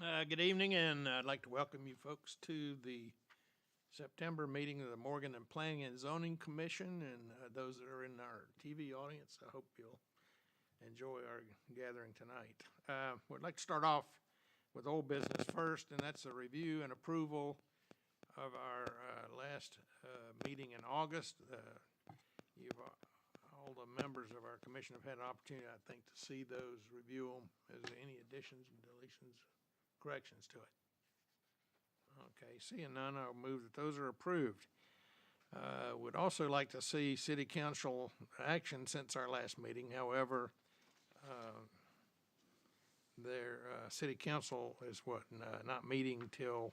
Good evening, and I'd like to welcome you folks to the September meeting of the Morganton Planning and Zoning Commission, and those that are in our TV audience, I hope you'll enjoy our gathering tonight. We'd like to start off with old business first, and that's a review and approval of our last meeting in August. All the members of our commission have had an opportunity, I think, to see those, review them. Is there any additions, deletions, corrections to it? Okay, seeing none, I'll move that those are approved. Would also like to see city council action since our last meeting. However, their city council is not meeting till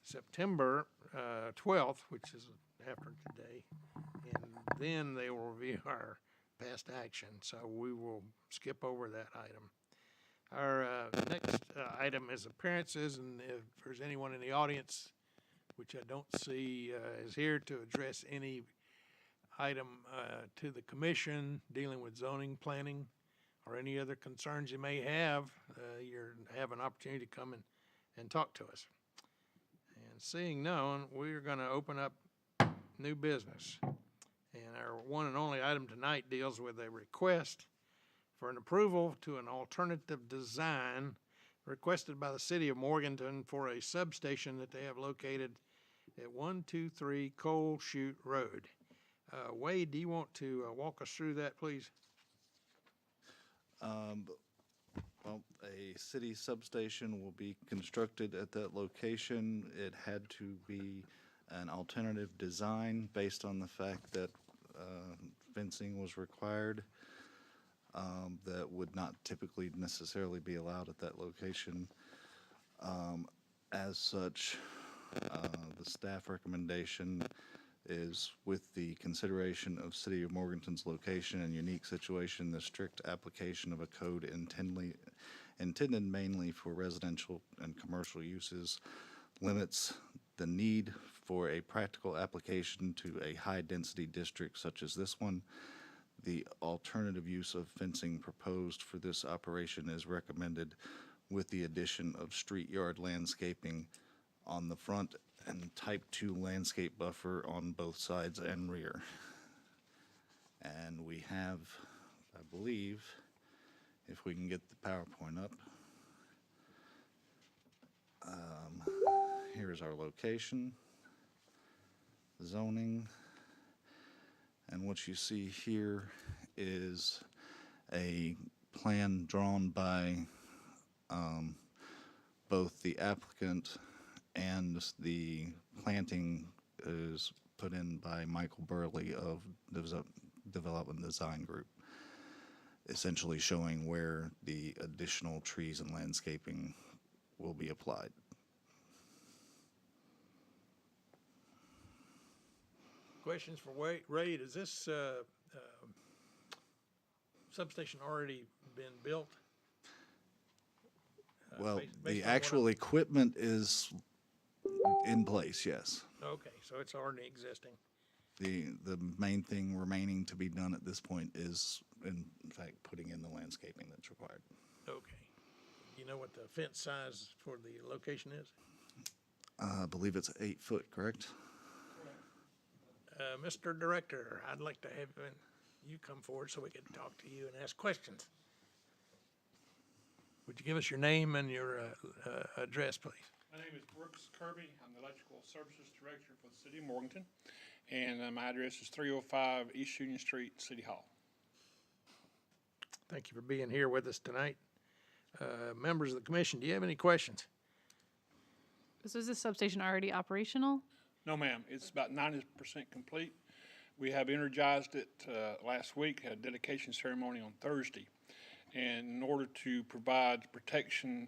September 12th, which is after today, and then they will review our past action, so we will skip over that item. Our next item is appearances, and if there's anyone in the audience, which I don't see is here to address any item to the commission dealing with zoning, planning, or any other concerns you may have, you have an opportunity to come and talk to us. And seeing none, we're going to open up new business. And our one and only item tonight deals with a request for an approval to an alternative design requested by the city of Morganton for a substation that they have located at 123 Coal Chute Road. Wade, do you want to walk us through that, please? Well, a city substation will be constructed at that location. It had to be an alternative design based on the fact that fencing was required. That would not typically necessarily be allowed at that location. As such, the staff recommendation is, with the consideration of City of Morganton's location and unique situation, the strict application of a code intended mainly for residential and commercial uses, limits the need for a practical application to a high-density district such as this one. The alternative use of fencing proposed for this operation is recommended with the addition of street yard landscaping on the front and type 2 landscape buffer on both sides and rear. And we have, I believe, if we can get the PowerPoint up, here's our location, zoning, and what you see here is a plan drawn by both the applicant and the planting is put in by Michael Burley of Development Design Group, essentially showing where the additional trees and landscaping will be applied. Questions for Wade? Is this substation already been built? Well, based the on actual equipment is in place, yes. Okay, so it's already existing. The main thing remaining to be done at this point is, in fact, putting in the landscaping that's required. Okay. You know what the fence size for the location is? I believe it's 8 foot, correct? Mr. Director, I'd like to have you come forward so we can talk to you and ask questions. Would you give us your name and your address, please? My name is Brooks Kirby. I'm the Electrical Services Director for the City of Morganton, and my address is 305 East Union Street, City Hall. Thank you for being here with us tonight. Members of the commission, do you have any questions? So is this substation already operational? No, ma'am. It's about 90% complete. We have energized it last week, had a dedication ceremony on Thursday. And in order to provide protection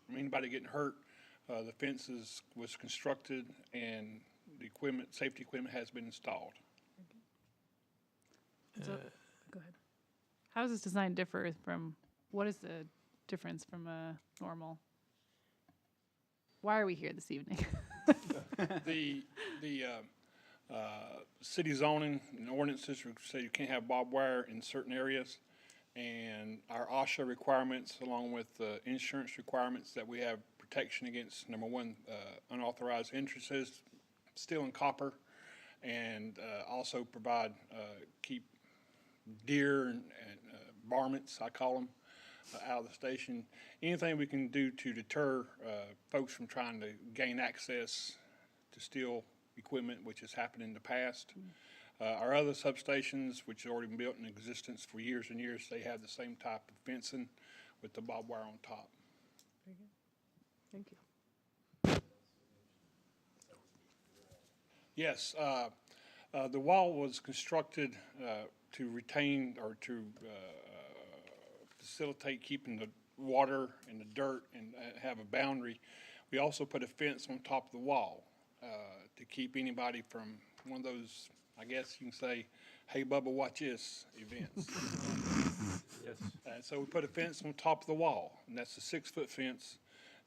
from anybody getting hurt, the fences was constructed and the equipment, safety equipment has been installed. So, go ahead. How does this design differ from, what is the difference from a normal? Why are we here this evening? The city zoning and ordinances say you can't have barbed wire in certain areas. and our OSHA requirements, along with insurance requirements, that we have protection against, number one, unauthorized entrances, steel and copper, and also provide, keep deer and varmints, I call them, out of the station. Anything we can do to deter folks from trying to gain access to steal equipment, which has happened in the past. Our other substations, which have already been built in existence for years and years, they have the same type of fencing with the barbed wire on top. Thank you. Yes, the wall was constructed to retain or to facilitate keeping the water and the dirt and have a boundary. We also put a fence on top of the wall to keep anybody from one of those, I guess you can say, hey, Bubba, watch this events. Yes. So we put a fence on top of the wall, and that's a 6-foot fence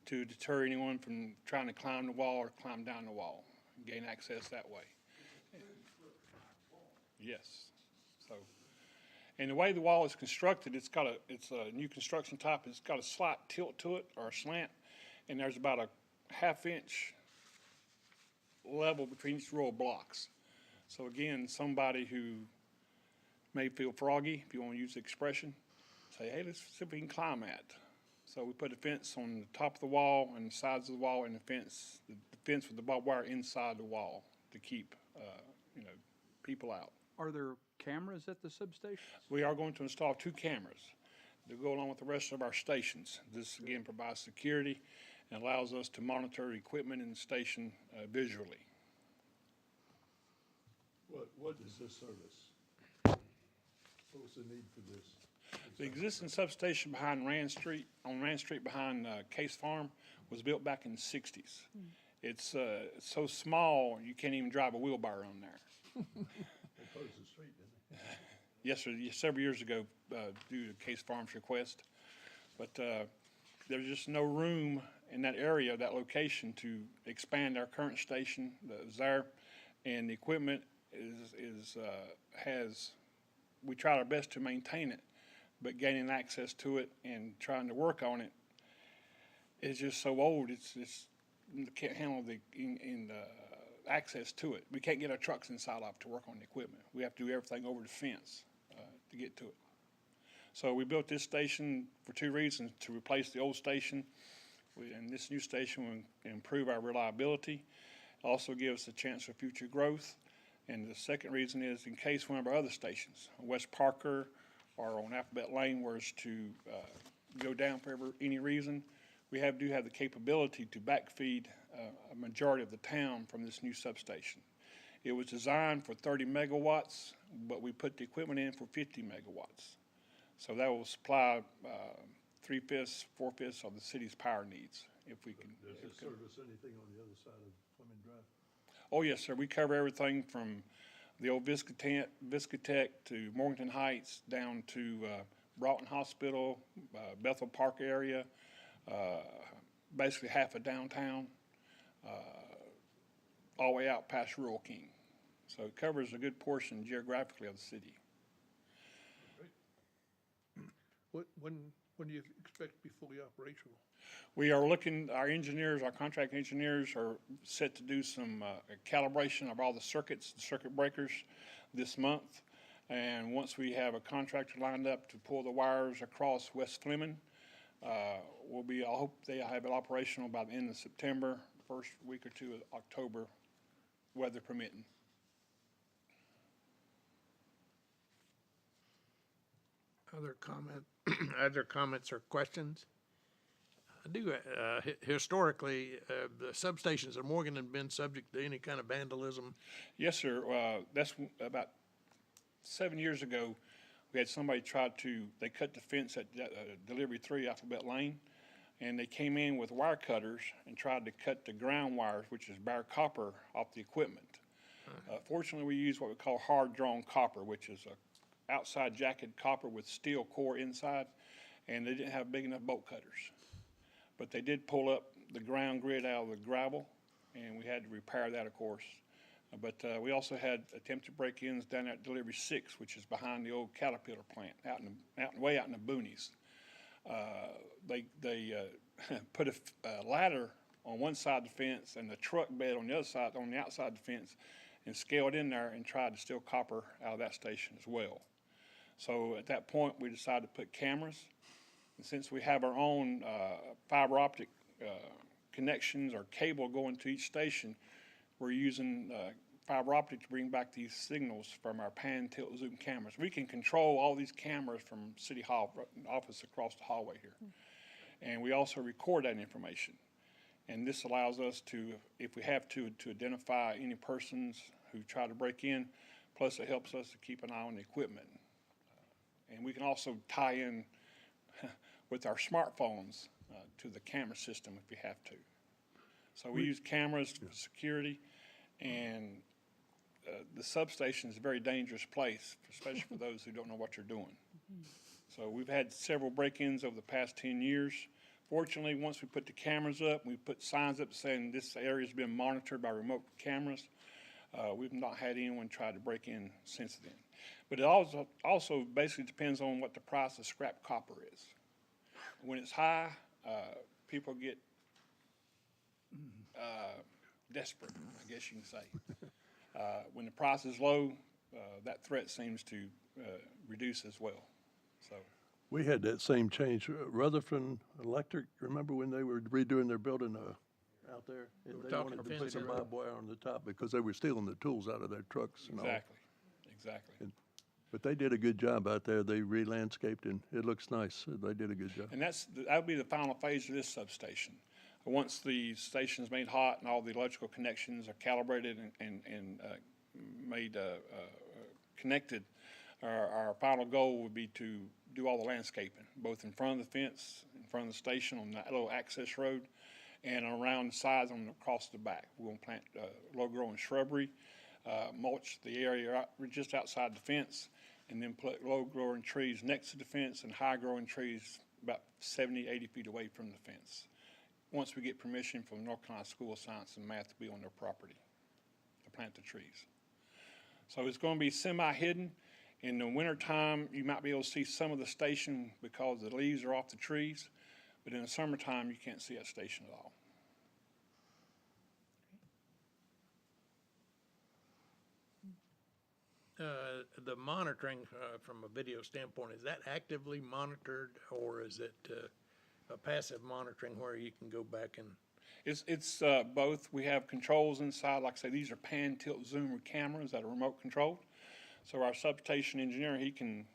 to deter anyone from trying to climb the wall or climb down the wall and gain access that way. Yes. So, and the way the wall is constructed, it's a new construction type. It's got a slight tilt to it or a slant, and there's about a half-inch level between each row of blocks. So again, somebody who may feel froggy, if you want to use the expression, say, hey, let's see if we can climb that. So we put a fence on the top of the wall and the sides of the wall, and the fence with the barbed wire inside the wall to keep, people out. Are there cameras at the substation? We are going to install 2 cameras to go along with the rest of our stations. This again provides security and allows us to monitor equipment in the station visually. What is this service? What was the need for this? The existing substation behind Rand Street, on Rand Street behind Case Farm, was built back in the 60s. It's so small, you can't even drive a wheelbarrow on there. They closed the street, didn't they? Yes, sir, several years ago, due to Case Farm's request. But there's just no room in that area, that location, to expand our current station that is there. And the equipment we tried our best to maintain it, but gaining access to it and trying to work on it is just so old, it's can't handle the access to it. We can't get our trucks inside of to work on the equipment. We have to do everything over the fence to get to it. So we built this station for 2 reasons: to replace the old station, and this new station will improve our reliability, also give us a chance for future growth. And the second reason is in case one of our other stations, West Parker or on Alphabet Lane, was to go down for any reason, we do have the capability to backfeed a majority of the town from this new substation. It was designed for 30 megawatts, but we put the equipment in for 50 megawatts. So that will supply 3/5, 4/5 of the city's power needs if we can. Does this service anything on the other side of Fleming Drive? Oh, yes, sir. We cover everything from the old Viscotech to Morganton Heights down to Broughton Hospital, Bethel Park area, basically half of downtown, all the way out past Rural King. So it covers a good portion geographically of the city. When do you expect to be fully operational? We are looking, our contract engineers are set to do some calibration of all the circuit breakers this month. And once we have a contractor lined up to pull the wires across West Fleming, I hope they have it operational by the end of September, first week or 2 of October, weather permitting. Other comments or questions? I do, historically, the substations of Morgan have been subject to any kind of vandalism. Yes, sir. That's about 7 years ago. We had somebody they cut the fence at Delivery 3 Alphabet Lane, and they came in with wire cutters and tried to cut the ground wires, which is bare copper, off the equipment. Fortunately, we use what we call hard-drawn copper, which is a outside jacketed copper with steel core inside, and they didn't have big enough bolt cutters. But they did pull up the ground grid out of the gravel, and we had to repair that, of course. But we also had attempted break-ins down at Delivery 6, which is behind the old Caterpillar plant, way out in the boonies. They put a ladder on one side of the fence and the truck bed on the other side, on the outside of the fence, and scaled in there and tried to steal copper out of that station as well. So at that point, we decided to put cameras. And since we have our own fiber optic connections or cable going to each station, we're using fiber optic to bring back these signals from our pan, tilt, zoom cameras. We can control all these cameras from City Hall office across the hallway here. And we also record that information. And this allows us to, if we have to identify any persons who try to break in, plus it helps us to keep an eye on the equipment. And we can also tie in with our smartphones to the camera system if we have to. So we use cameras for security, and the substation is a very dangerous place, especially for those who don't know what you're doing. So we've had several break-ins over the past 10 years. Fortunately, once we put the cameras up, we put signs up saying this area has been monitored by remote cameras. We've not had anyone try to break in since then. But it also basically depends on what the price of scrap copper is. When it's high, people get desperate, I guess you can say. When the price is low, that threat seems to reduce as well. So We had that same change. Rutherford Electric, remember when they were redoing their building out there? And were they talking wanted to to put some Fancy barbed wire on the top because they were stealing the tools out of their trucks and all. exactly. But they did a good job out there. They re-landscaped and it looks nice. They did a good job. And that would be the final phase of this substation. Once the station is made hot and all the electrical connections are calibrated and made connected, our final goal would be to do all the landscaping, both in front of the fence, in front of the station on that little access road, and around the sides and across the back. We're going to plant low-growing shrubbery, mulch the area just outside the fence, and then put low-growing trees next to the fence and high-growing trees about 70, 80 feet away from the fence. Once we get permission from the North Carolina School of Science and Math to be on their property, to plant the trees. So it's going to be semi-hidden. In the wintertime, you might be able to see some of the station because the leaves are off the trees, but in the summertime, you can't see that station at all. The monitoring from a video standpoint, is that actively monitored, or is it a passive monitoring where you can go back and? It's both. We have controls inside. Like I say, these are pan, tilt, zoom cameras that are remote controlled. So our substation engineer, he can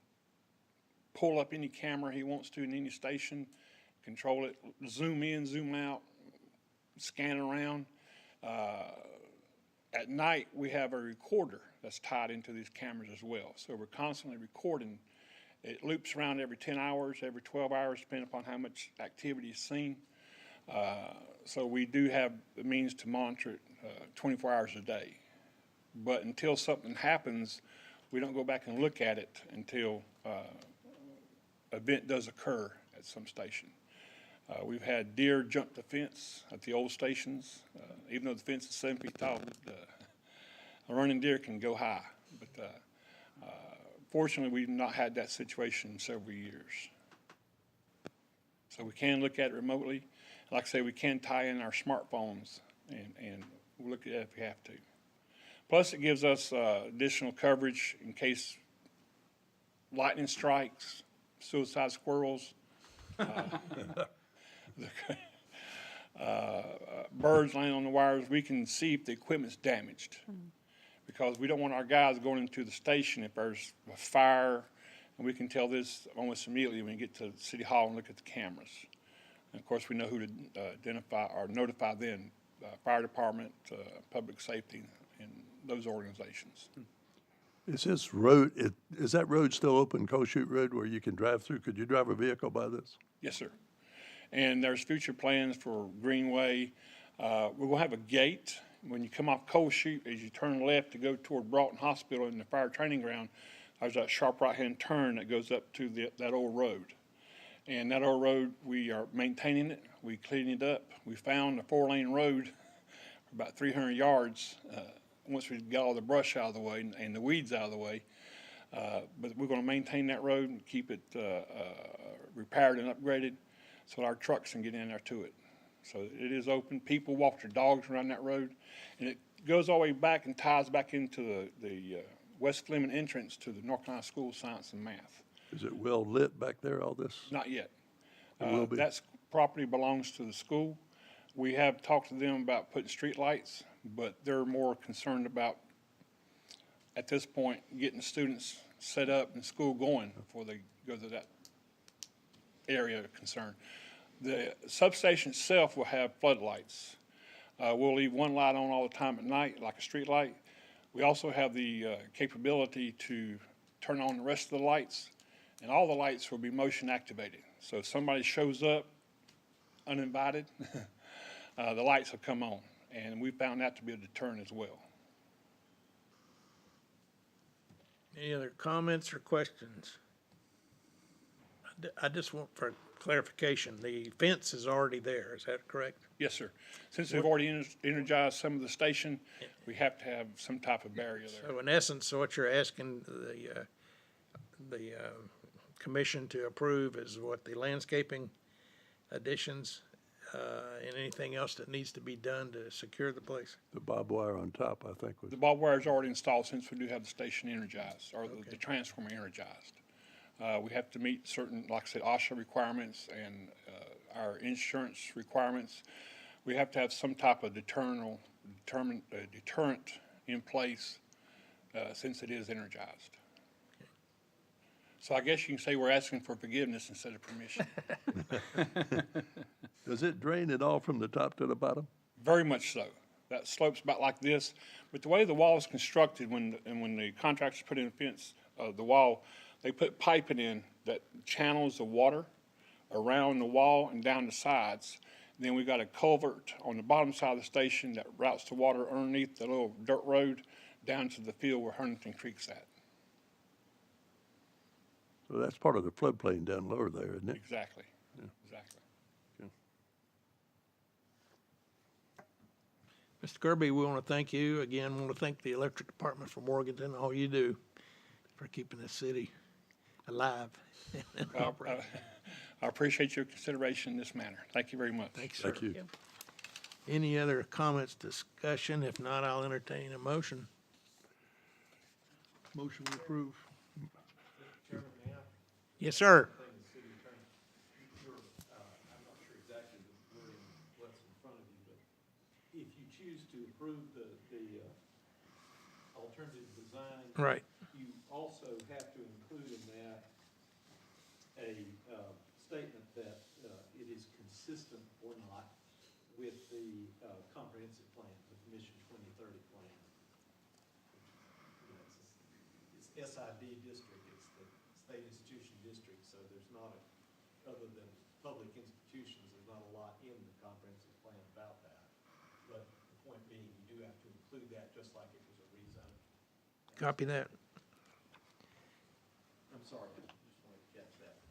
pull up any camera he wants to in any station, control it, zoom in, zoom out, scan around. At night, we have a recorder that's tied into these cameras as well. So we're constantly recording. It loops around every 10 hours, every 12 hours, depending upon how much activity is seen. So we do have the means to monitor it 24 hours a day. But until something happens, we don't go back and look at it until an event does occur at some station. We've had deer jump the fence at the old stations. Even though the fence is 7 feet tall, a running deer can go high. But fortunately, we've not had that situation in several years. So we can look at it remotely. Like I say, we can tie in our smartphones and we'll look at it if we have to. Plus, it gives us additional coverage in case lightning strikes, suicide squirrels, birds laying on the wires. We can see if the equipment's damaged because we don't want our guys going into the station if there's a fire, and we can tell this almost immediately when we get to City Hall and look at the cameras. And of course, we know who to identify or notify then, fire department, public safety, and those organizations. Is this road, is that road still open, Cold Road, where you can drive through? Could you drive a vehicle by this? Yes, sir. And there's future plans for Greenway. We're going to have a gate. When you come off Cold Chute, as you turn left to go toward Broughton Hospital in the fire training ground, there's that sharp right-hand turn that goes up to that old road. And that old road, we are maintaining it. We clean it up. We found a 4-lane road about 300 yards once we get all the brush out of the way and the weeds out of the way. But we're gonna maintain that road and keep it, repaired and upgraded so our trucks can get in there to it. So it is open. People walk their dogs around that road, and it goes all the way back and ties back into the West Fleming entrance to the North Carolina School of Science and Math. Is it well lit back there, all this? Not yet. It will be. That property belongs to the school. We have talked to them about putting street lights, but they're more concerned about, at this point, getting students set up and school going before they go to that area of concern. The substation itself will have floodlights. We'll leave one light on all the time at night, like a street light. We also have the capability to turn on the rest of the lights, and all the lights will be motion activated. So if somebody shows up uninvited, the lights will come on, and we found that to be a deterrent as well. Any other comments or questions? I just want for clarification, the fence is already there, is that correct? Yes, sir. Since we've already energized some of the station, we have to have some type of barrier there. So in essence, what you're asking the commission to approve is what, the landscaping additions, and anything else that needs to be done to secure the place? The barbed wire on top, I think, was, The barbed wire is already installed since we do have the station energized, or the transformer energized. We have to meet certain, like I said, OSHA requirements and our insurance requirements. We have to have some type of deterrent in place since it is energized. So I guess you can say we're asking for forgiveness instead of permission. does it drain it all from the top to the bottom? Very much so. That slope's about like this, but the way the wall is constructed, when the contractors put in the fence, the wall, they put piping in that channels the water around the wall and down the sides. Then we got a culvert on the bottom side of the station that routes the water underneath the little dirt road down to the field where Huntington Creek's at. So that's part of the floodplain down lower there, isn't it? Exactly, exactly. Mr. Kirby, we want to thank you. Again, we want to thank the electric department for Morganton, all you do for keeping this city alive. I appreciate your consideration in this matter. Thank you very much. Thanks, sir. Thank you. Any other comments, discussion? If not, I'll entertain a motion. Motion to approve. Yes, sir. I'm not sure exactly the wording, what's in front of you, but if you choose to approve the alternative design, Right. you also have to include in that a statement that it is consistent or not with the comprehensive plan, the Mission 2030 plan. You know, it's SID district, it's the state institution district, so there's not other than public institutions, there's not a lot in the comprehensive plan about that. But the point being, you do have to include that just like it was a rezone. Copy that. I'm sorry, I just wanted to catch that.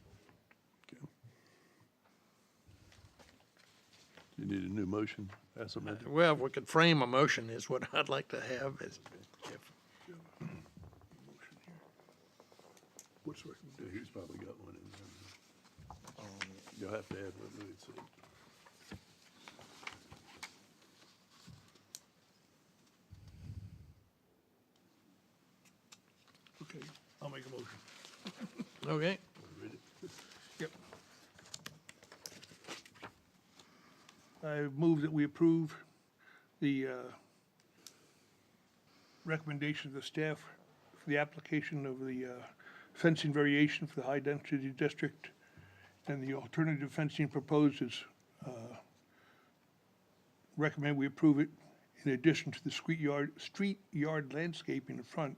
You need a new motion as amended. Well, if we could frame a motion is what I'd like to have. Is if, What's the recommendation? He's probably got one in there. You'll have to add what Louis said. Okay, I'll make a motion. okay. Read it. Yep. I move that we approve the recommendation of the staff for the application of the fencing variation for the high-density district, and the alternative fencing proposed is recommend we approve it in addition to the street yard landscaping in front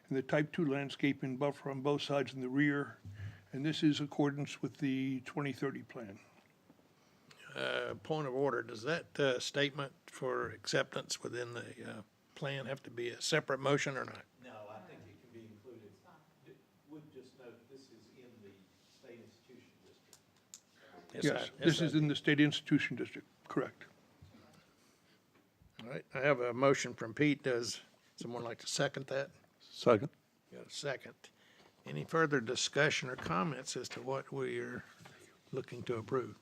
and the type 2 landscaping buffer on both sides in the rear. And this is accordance with the 2030 plan. Point of order, does that statement for acceptance within the plan have to be a separate motion or not? No, I think it can be included. Would just note, this is in the state institution district. Yes, this is in the state institution district, correct. All right, I have a motion from Pete. Does Someone like to second that? Second. Got a second. Any further discussion or comments as to what we are looking to approve?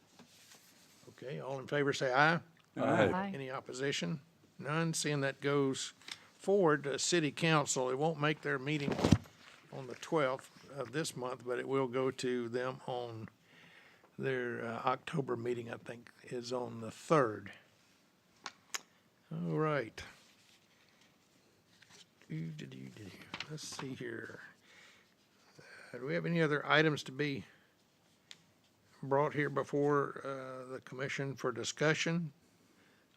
Okay, all in favor say aye. Aye. Any opposition? None. Seeing that goes forward to city council, it won't make their meeting on the 12th of this month, but it will go to them on their October meeting, I think, is on the 3rd. All right. Let's see here. Do we have any other items to be brought here before the commission for discussion?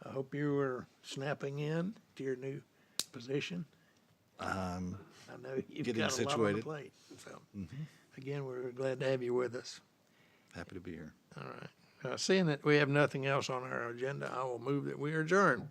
I hope you are snapping in to your new position. I know you've Getting got a lot on the situated. plate. So, again, we're glad to have you with us. Happy to be here. All right. Seeing that we have nothing else on our agenda, I will move that we adjourn.